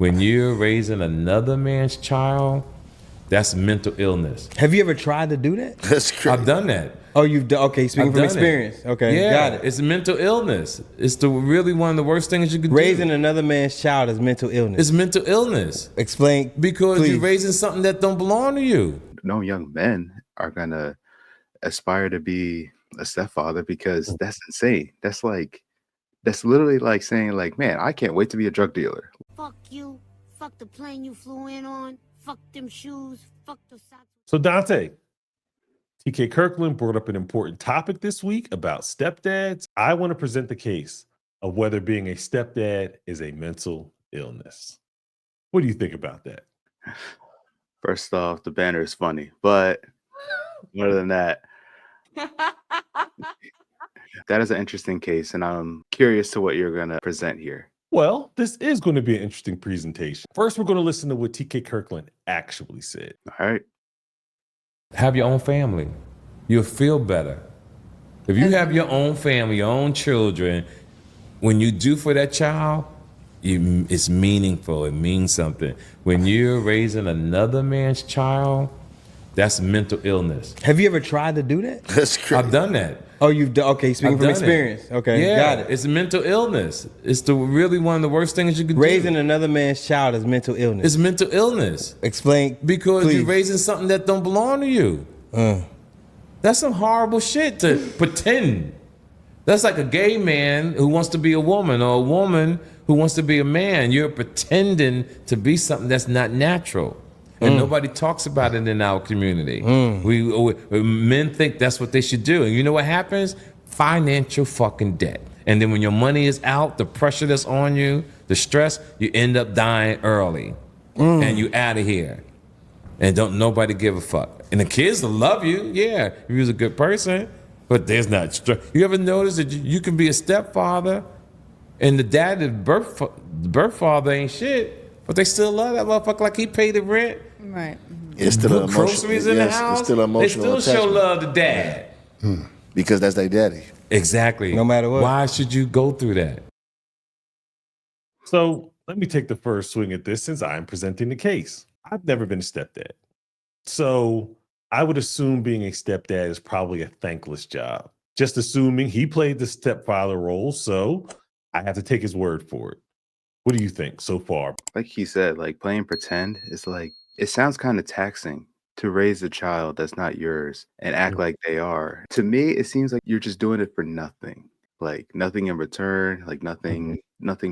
When you're raising another man's child, that's mental illness. Have you ever tried to do that? That's crazy. I've done that. Oh, you've done. Okay, speaking I've from done experience. it. Okay, Yeah, got it. it's mental illness. It's really one of the worst things you could Raising do. another man's child is mental illness. It's mental illness. Explain. Because please. you're raising something that don't belong to you. No young men are gonna aspire to be a stepfather because that's insane. That's literally like saying like, man, I can't wait to be a drug dealer. Fuck you. Fuck the plane you flew in on. Fuck them shoes. Fuck the socks. So Dante, TK Kirkland brought up an important topic this week about stepdads. I want to present the case of whether being a stepdad is a mental illness. What do you think about that? First off, the banner is funny, but other than that, that is an interesting case, and I'm curious to what you're gonna present here. Well, this is going to be an interesting presentation. First, we're going to listen to what TK Kirkland actually said. All right. Have your own family. You'll feel better. If you have your own family, your own children, when you do for that child, it's meaningful. It means something. When you're raising another man's child, that's mental illness. Have you ever tried to do that? That's crazy. I've done that. Oh, you've done. Okay, speaking I've from done experience. it. Okay, Yeah, got it. it's mental illness. It's really one of the worst things you could Raising do. another man's child is mental illness. It's mental illness. Explain. Because please. you're raising something that don't belong to you. That's some horrible shit to pretend. That's like a gay man who wants to be a woman or a woman who wants to be a man. You're pretending to be something that's not natural. And nobody talks about it in our community. Men think that's what they should do. And you know what happens? Financial fucking debt. And then when your money is out, the pressure that's on you, the stress, you end up dying early. And you out of here. And don't nobody give a fuck. And the kids will love you, yeah, if you're a good person. But there's not stress. You ever notice that you can be a stepfather and the dad, the birth father ain't shit, but they still love that motherfucker like he paid the rent. Right. It's still Put an groceries in the house. It's still emotional they still show attachment. love to dad. Because that's their daddy. Exactly. No matter what. Why should you go through that? So let me take the first swing at this since I'm presenting the case. I've never been a stepdad. So I would assume being a stepdad is probably a thankless job. Just assuming he played the stepfather role, so I have to take his word for it. What do you think so far? Like he said, like playing pretend is like, it sounds kind of taxing to raise a child that's not yours and act like they are. To me, it seems like you're just doing it for nothing. Like nothing in return, like nothing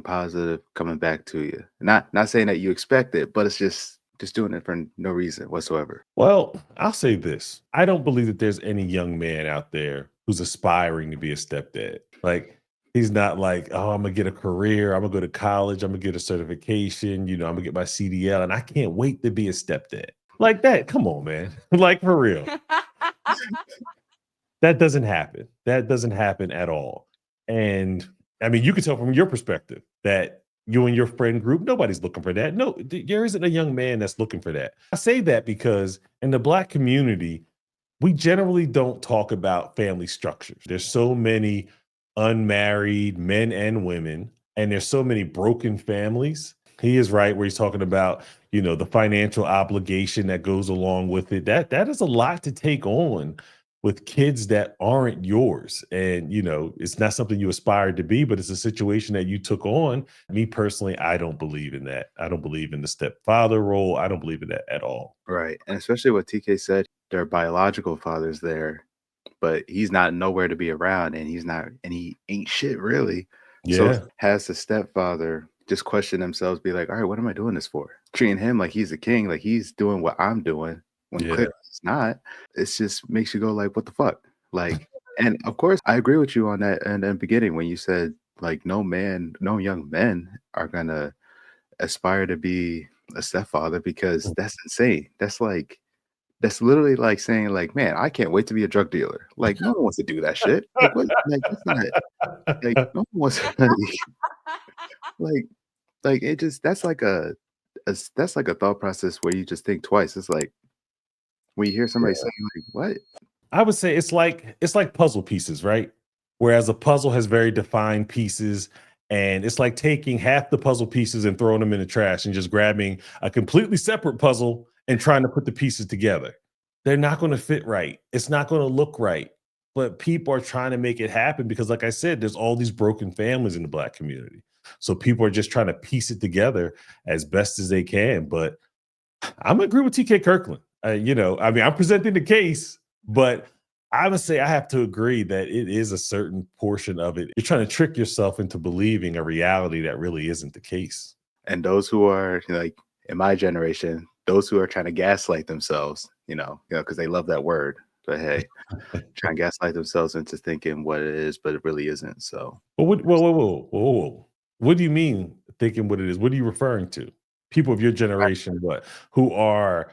positive coming back to you. Not saying that you expect it, but it's just doing it for no reason whatsoever. Well, I'll say this. I don't believe that there's any young man out there who's aspiring to be a stepdad. Like, he's not like, oh, I'm going to get a career. I'm going to go to college. I'm going to get a certification. I'm going to get my CDL. And I can't wait to be a stepdad. Like that. Come on, man. Like, for real. That doesn't happen. That doesn't happen at all. And I mean, you can tell from your perspective that you and your friend group, nobody's looking for that. No, there isn't a young man that's looking for that. I say that because in the Black community, we generally don't talk about family structures. There's so many unmarried men and women, and there's so many broken families. He is right where he's talking about, the financial obligation that goes along with it. That is a lot to take on with kids that aren't yours. And, it's not something you aspired to be, but it's a situation that you took on. Me personally, I don't believe in that. I don't believe in the stepfather role. I don't believe in that at all. Right. And especially what TK said, there are biological fathers there, but he's not nowhere to be around, and he ain't shit really. Yeah. So has the stepfather just question themselves, be like, all right, what am I doing this for? Treating him like he's the king, like he's doing what I'm doing when clearly it's not. It just makes you go like, what the fuck? Like, and of course I agree with you on that in the beginning when you said like no young men are gonna aspire to be a stepfather because that's insane. That's literally like saying like, man, I can't wait to be a drug dealer. Like no one wants to do that shit. Like, what? Like that's not like no one wants to, like it just that's like a thought process where you just think twice. It's like when you hear somebody saying like, what? I would say it's like puzzle pieces, right? Whereas a puzzle has very defined pieces And it's like taking half the puzzle pieces and throwing them in the trash and just grabbing a completely separate puzzle and trying to put the pieces together. They're not going to fit right. It's not going to look right. But people are trying to make it happen because, like I said, there's all these broken families in the Black community. So people are just trying to piece it together as best as they can. But I'm agree with TK Kirkland. I'm presenting the case, but I would say I have to agree that it is a certain portion of it. You're trying to trick yourself into believing a reality that really isn't the case. And those who are like in my generation, those who are trying to gaslight themselves, because they love that word. But hey, trying to gaslight themselves into thinking what it is, but it really isn't. So, whoa. What do you mean thinking what it is? What are you referring to? People of your generation, who are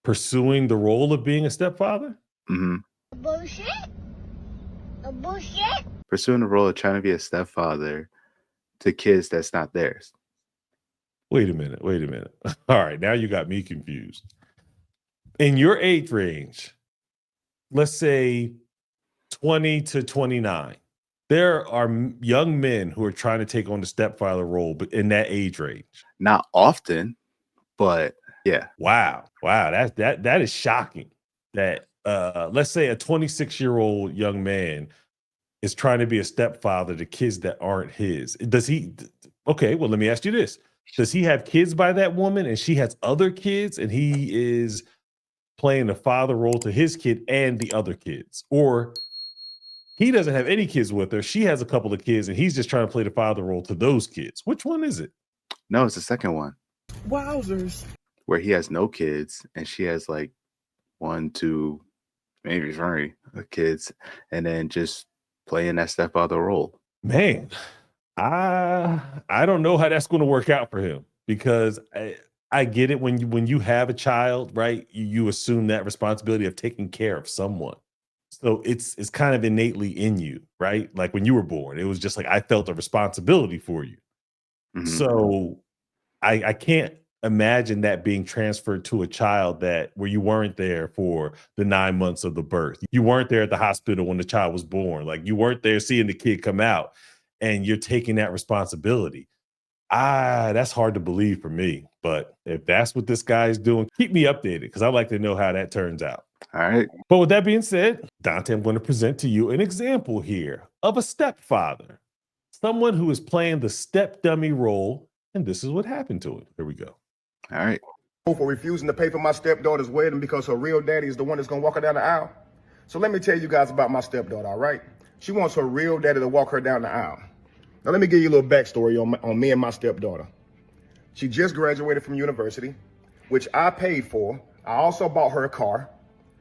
pursuing the role of being a stepfather? Mm-hmm. Bullshit? A bullshit? Pursuing the role of trying to be a stepfather to kids that's not theirs. Wait a minute. All right, now you got me confused. In your age range, let's say 20 to 29, there are young men who are trying to take on the stepfather role, but in that age range. Not often, but yeah. Wow. That is shocking. That let's say a 26-year-old young man is trying to be a stepfather to kids that aren't his. Does he? Okay, well, let me ask you this. Does he have kids by that woman and she has other kids and he is playing the father role to his kid and the other kids? Or he doesn't have any kids with her. She has a couple of kids and he's just trying to play the father role to those kids. Which one is it? No, it's the second one. Wowzers. Where he has no kids and she has like 1, 2, maybe 3 kids, and then just playing that stepfather role. Man, I don't know how that's going to work out for him, because I get it when you have a child, right? You assume that responsibility of taking care of someone. So it's kind of innately in you, right? Like when you were born, it was just like I felt a responsibility for you. Mm-hmm. So I can't imagine that being transferred to a child where you weren't there for the 9 months of the birth. You weren't there at the hospital when the child was born. Like you weren't there seeing the kid come out and you're taking that responsibility. That's hard to believe for me. But if that's what this guy's doing, keep me updated because I'd like to know how that turns out. All right. But with that being said, Dante, I'm going to present to you an example here of a stepfather, someone who is playing the step dummy role. And this is what happened to him. Here we go. All right. For refusing to pay for my stepdaughter's wedding because her real daddy is the one that's going to walk her down the aisle. So let me tell you guys about my stepdaughter, all right? She wants her real daddy to walk her down the aisle. Now let me give you a little backstory on me and my stepdaughter. She just graduated from university, which I paid for. I also bought her a car.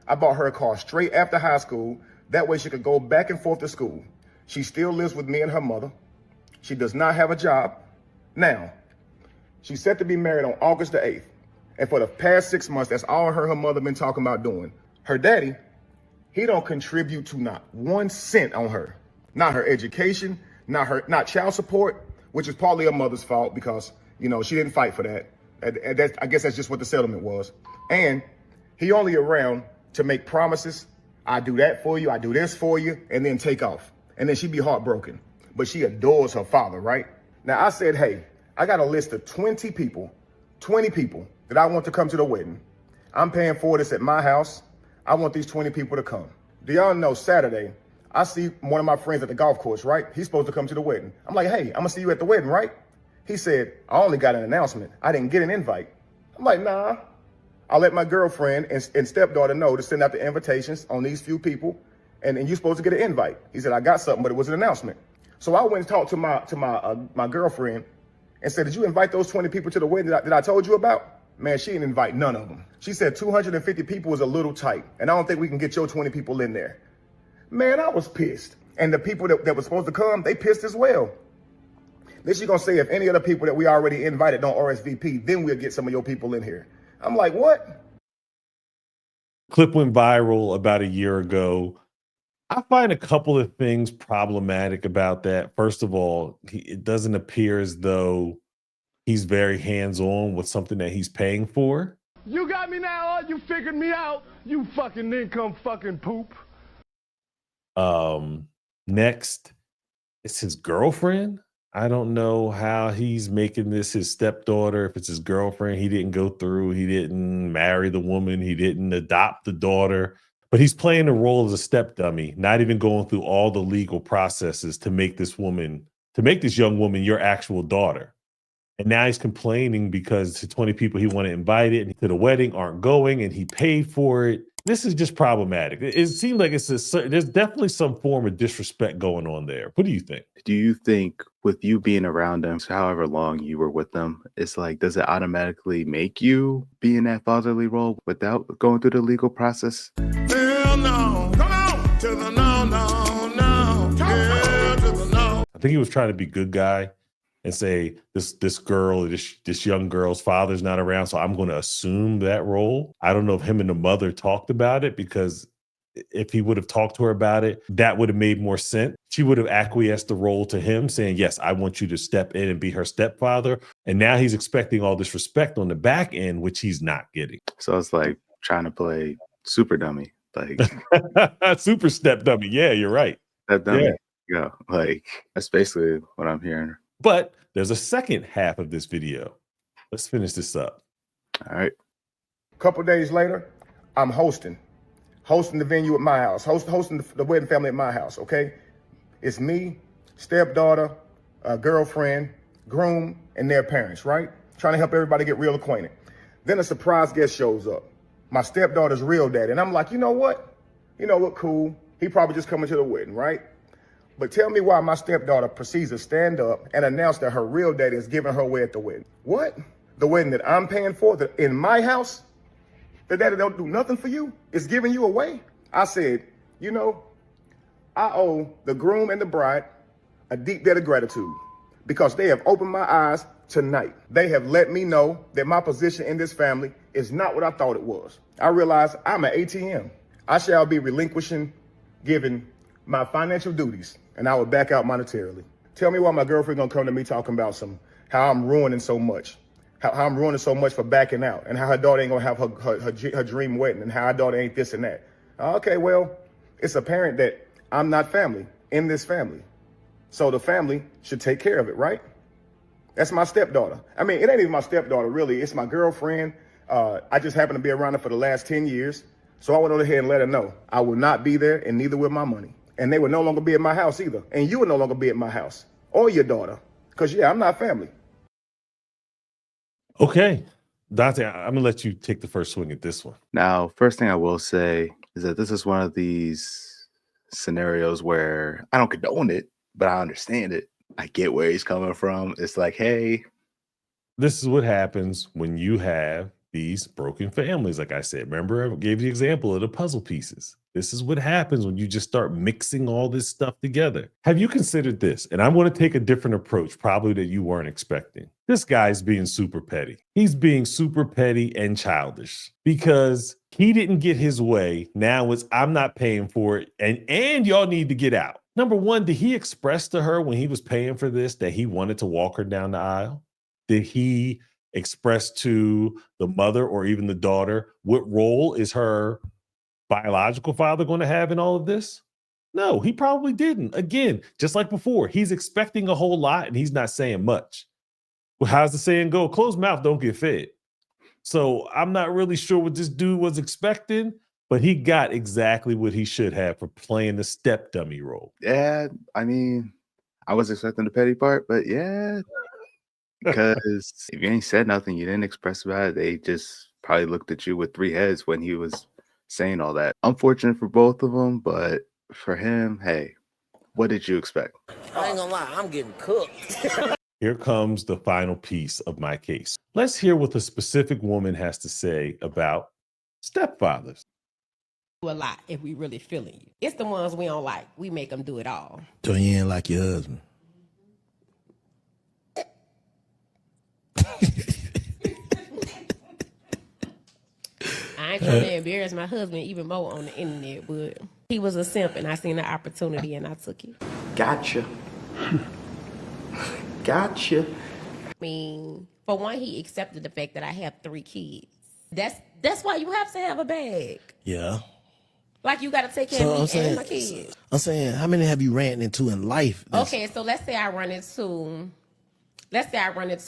I bought her a car straight after high school. That way she could go back and forth to school. She still lives with me and her mother. She does not have a job. Now, she's set to be married on August the 8th. And for the past 6 months, that's all her mother been talking about doing. Her daddy, he don't contribute to not 1 cent on her. Not her education, not child support, which is partly her mother's fault because, she didn't fight for that. I guess that's just what the settlement was. And he only around to make promises. I do that for you, I do this for you, and then take off. And then she'd be heartbroken. But she adores her father, right? Now I said, hey, I got a list of 20 people that I want to come to the wedding. I'm paying for this at my house. I want these 20 people to come. Do y'all know Saturday, I see one of my friends at the golf course, right? He's supposed to come to the wedding. I'm like, hey, I'm gonna see you at the wedding, right? He said, I only got an announcement. I didn't get an invite. I'm like, nah. I'll let my girlfriend and stepdaughter know to send out the invitations on these few people, and you're supposed to get an invite. He said, I got something, but it was an announcement. So I went and talked to my girlfriend and said, did you invite those 20 people to the wedding that I told you about? Man, she didn't invite none of them. She said 250 people was a little tight, and I don't think we can get your 20 people in there. Man, I was pissed. And the people that were supposed to come, they pissed as well. Then she's gonna say if any of the people that we already invited don't RSVP, then we'll get some of your people in here. I'm like, what? Clip went viral about a year ago. I find a couple of things problematic about that. First of all, it doesn't appear as though he's very hands-on with something that he's paying for. You got me now, you figured me out, you fucking income fucking poop. Next, it's his girlfriend I don't know how he's making this his stepdaughter. If it's his girlfriend, he didn't go through. He didn't marry the woman. He didn't adopt the daughter. But he's playing the role as a step dummy, not even going through all the legal processes to make this young woman your actual daughter. And now he's complaining because the 20 people he wanted invited to the wedding aren't going, and he paid for it. This is just problematic. It seems like there's definitely some form of disrespect going on there. What do you think? Do you think with you being around them, however long you were with them, it's like, does it automatically make you be in that fatherly role without going through the legal process? Hell no. Come on. To the no, no, no. Hell to the no. I think he was trying to be good guy and say this young girl's father's not around, so I'm going to assume that role. I don't know if him and the mother talked about it, because if he would have talked to her about it, that would have made more sense. She would have acquiesced the role to him, saying, yes, I want you to step in and be her stepfather. And now he's expecting all this respect on the back end, which he's not getting. So it's like trying to play super dummy, like super step dummy. Yeah, you're right. step dummy. Yeah. Like that's basically what I'm hearing. But there's a second half of this video. Let's finish this up. All right. A couple days later, I'm hosting the venue at my house, hosting the wedding family at my house, okay? It's me, stepdaughter, girlfriend, groom, and their parents, right? Trying to help everybody get real acquainted. Then a surprise guest shows up, my stepdaughter's real daddy. And I'm like, you know what? Cool. He probably just coming to the wedding, right? But tell me why my stepdaughter proceeds to stand up and announce that her real daddy is giving her away at the wedding. What? The wedding that I'm paying for, in my house? The daddy don't do nothing for you? It's giving you away? I said, I owe the groom and the bride a deep debt of gratitude because they have opened my eyes tonight. They have let me know that my position in this family is not what I thought it was. I realize I'm an ATM. I shall be relinquishing, giving my financial duties, and I will back out monetarily. Tell me why my girlfriend gonna come to me talking about how I'm ruining so much, how I'm ruining so much for backing out, and how her daughter ain't gonna have her dream wedding, and how her daughter ain't this and that. Okay, well, it's apparent that I'm not family in this family. So the family should take care of it, right? That's my stepdaughter. I mean, it ain't even my stepdaughter, really. It's my girlfriend. I just happen to be around her for the last 10 years. So I went on ahead and let her know I will not be there, and neither will my money. And they would no longer be at my house either. And you would no longer be at my house or your daughter. Because, I'm not family. Okay. Dante, I'm going to let you take the first swing at this one. Now, first thing I will say is that this is one of these scenarios where I don't condone it, but I understand it. I get where he's coming from. It's like, hey. This is what happens when you have these broken families. Like I said, remember I gave you the example of the puzzle pieces. This is what happens when you just start mixing all this stuff together. Have you considered this? And I'm going to take a different approach, probably that you weren't expecting. This guy's being super petty. He's being super petty and childish because he didn't get his way. Now it's, I'm not paying for it. And y'all need to get out. Number one, did he express to her when he was paying for this that he wanted to walk her down the aisle? Did he express to the mother or even the daughter what role is her biological father going to have in all of this? No, he probably didn't. Again, just like before, he's expecting a whole lot and he's not saying much. Well, how's the saying go? Closed mouth don't get fed. So I'm not really sure what this dude was expecting, but he got exactly what he should have for playing the step dummy role. Yeah, I mean, I was expecting the petty part, but yeah. Because if you ain't said nothing, you didn't express about it, they just probably looked at you with three heads when he was saying all that. Unfortunate for both of them, but for him, hey, what did you expect? I ain't gonna lie, I'm getting cooked. Here comes the final piece of my case. Let's hear what the specific woman has to say about stepfathers. A lot if we really feeling you. It's the ones we don't like. We make them do it all. So you ain't like your husband? I ain't trying to embarrass my husband even more on the internet, but he was a simp and I seen the opportunity and I took it. Gotcha. Gotcha. I mean, for one, he accepted the fact that I have 3 kids. That's why you have to have a bag. Yeah. Like you got to take care So of me and my kids. I'm saying, how many have you ran into in life? Okay, so let's say I run into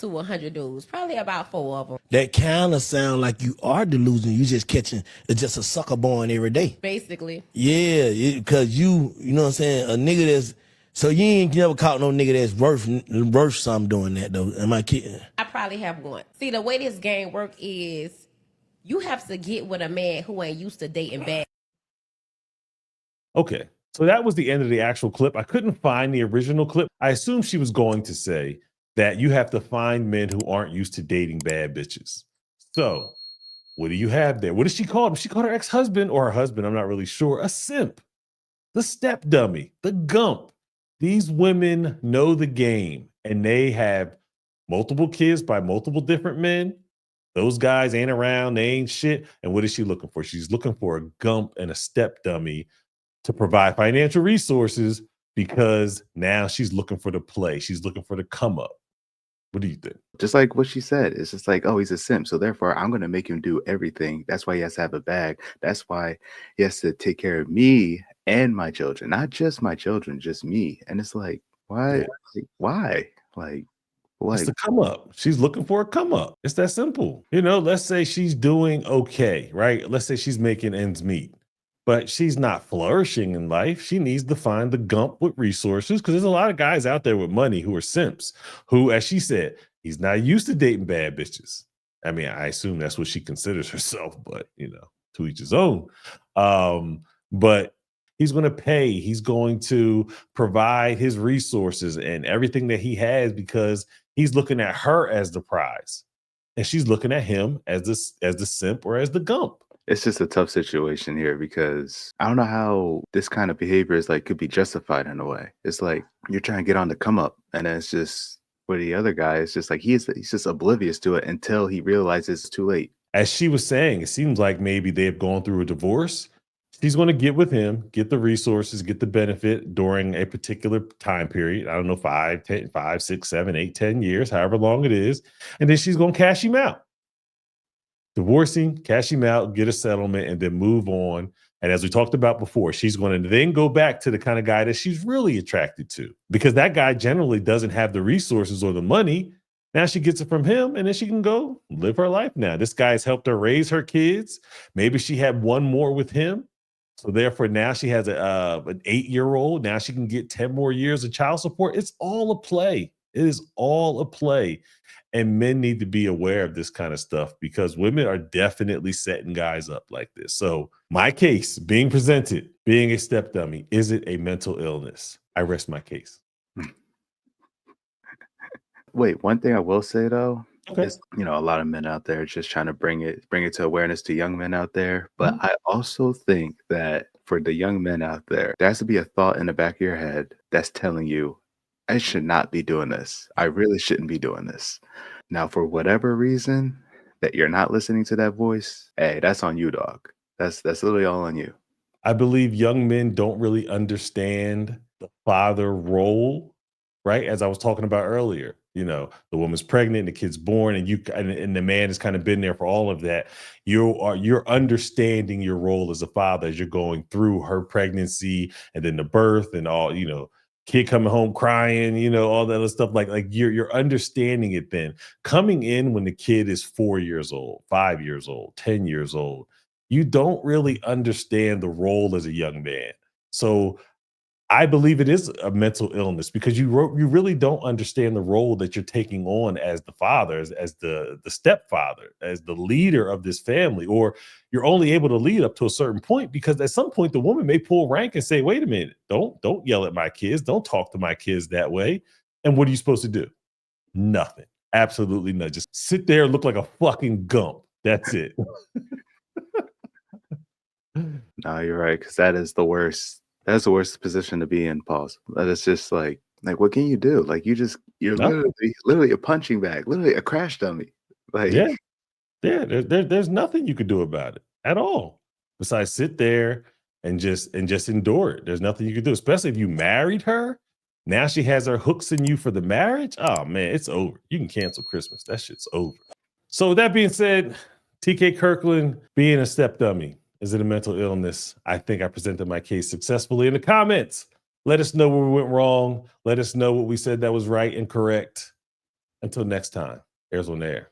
100 dudes. Probably about 4 of them. That kind of sound like you are delusional. You just catching, it's just a sucker born every day. Basically. Yeah, because you know what I'm saying, a nigga that's, so you ain't never caught no nigga that's worth something doing that though. Am I kidding? I probably have one. See, the way this game work is you have to get with a man who ain't used to dating bad. Okay. So that was the end of the actual clip. I couldn't find the original clip. I assume she was going to say that you have to find men who aren't used to dating bad bitches. So what do you have there? What does she call him? She called her ex-husband or her husband, I'm not really sure, a simp, the step dummy, the gump. These women know the game and they have multiple kids by multiple different men. Those guys ain't around, they ain't shit. And what is she looking for? She's looking for a gump and a step dummy to provide financial resources because now she's looking for the play. She's looking for the come up. What do you think? Just like what she said, it's just like, oh, he's a simp. So therefore, I'm going to make him do everything. That's why he has to have a bag. That's why he has to take care of me and my children, not just my children, just me. And it's like, why? Yeah. Like, why? Like, It's the come up. She's looking for a come up. It's that simple. You know, let's say she's doing okay, right? Let's say she's making ends meet, but she's not flourishing in life. She needs to find the gump with resources because there's a lot of guys out there with money who are simps who, as she said, he's not used to dating bad bitches. I mean, I assume that's what she considers herself, but you know, to each his own. But he's going to pay. He's going to provide his resources and everything that he has because he's looking at her as the prize, and she's looking at him as the simp or as the gump. It's just a tough situation here because I don't know how this kind of behavior is like could be justified in a way. It's like you're trying to get on the come up, and then it's just for the other guy, it's just like he's just oblivious to it until he realizes it's too late. As she was saying, it seems like maybe they've gone through a divorce. She's going to get with him, get the resources, get the benefit during a particular time period. I don't know, 5, 10, 5, 6, 7, 8, 10 years, however long it is. And then she's going to cash him out. Divorcing, cash him out, get a settlement, and then move on. And as we talked about before, she's going to then go back to the kind of guy that she's really attracted to because that guy generally doesn't have the resources or the money. Now she gets it from him and then she can go live her life now. This guy's helped her raise her kids. Maybe she had one more with him. So therefore now she has an 8-year-old. Now she can get 10 more years of child support. It's all a play. It is all a play. And men need to be aware of this kind of stuff because women are definitely setting guys up like this. So my case being presented, being a step dummy, is it a mental illness? I rest my case. Wait, one thing I will say though, Okay. is, you know, a lot of men out there just trying to bring it to awareness to young men out there. But I also think that for the young men out there has to be a thought in the back of your head that's telling you, I should not be doing this. I really shouldn't be doing this. Now, for whatever reason that you're not listening to that voice, hey, that's on you, dog. That's literally all on you. I believe young men don't really understand the father role, right? As I was talking about earlier, you know, the woman's pregnant, the kid's born, and the man has kind of been there for all of that. You're understanding your role as a father as you're going through her pregnancy and then the birth and all, you know, kid coming home crying, you know, all that other stuff. Like you're understanding it then. Coming in when the kid is 4 years old, 5 years old, 10 years old, you don't really understand the role as a young man. So I believe it is a mental illness because you really don't understand the role that you're taking on as the father, as the stepfather, as the leader of this family, or you're only able to lead up to a certain point because at some point the woman may pull rank and say, wait a minute, don't yell at my kids. Don't talk to my kids that way. And what are you supposed to do? Nothing. Absolutely nothing. Just sit there and look like a fucking gump. That's it. No, you're right, because that is the worst. That's the worst position to be in, pause. That is just like what can you do? Like you're Nothing. literally a punching bag, literally a crash dummy. Like Yeah. There's nothing you could do about it at all besides sit there and just endure it. There's nothing you can do, especially if you married her. Now she has her hooks in you for the marriage. Oh man, it's over. You can cancel Christmas. That shit's over. So with that being said, TK Kirkland being a step dummy, Is it a mental illness? I think I presented my case successfully in the comments. Let us know where we went wrong. Let us know what we said that was right and correct. Until next time, here's on air.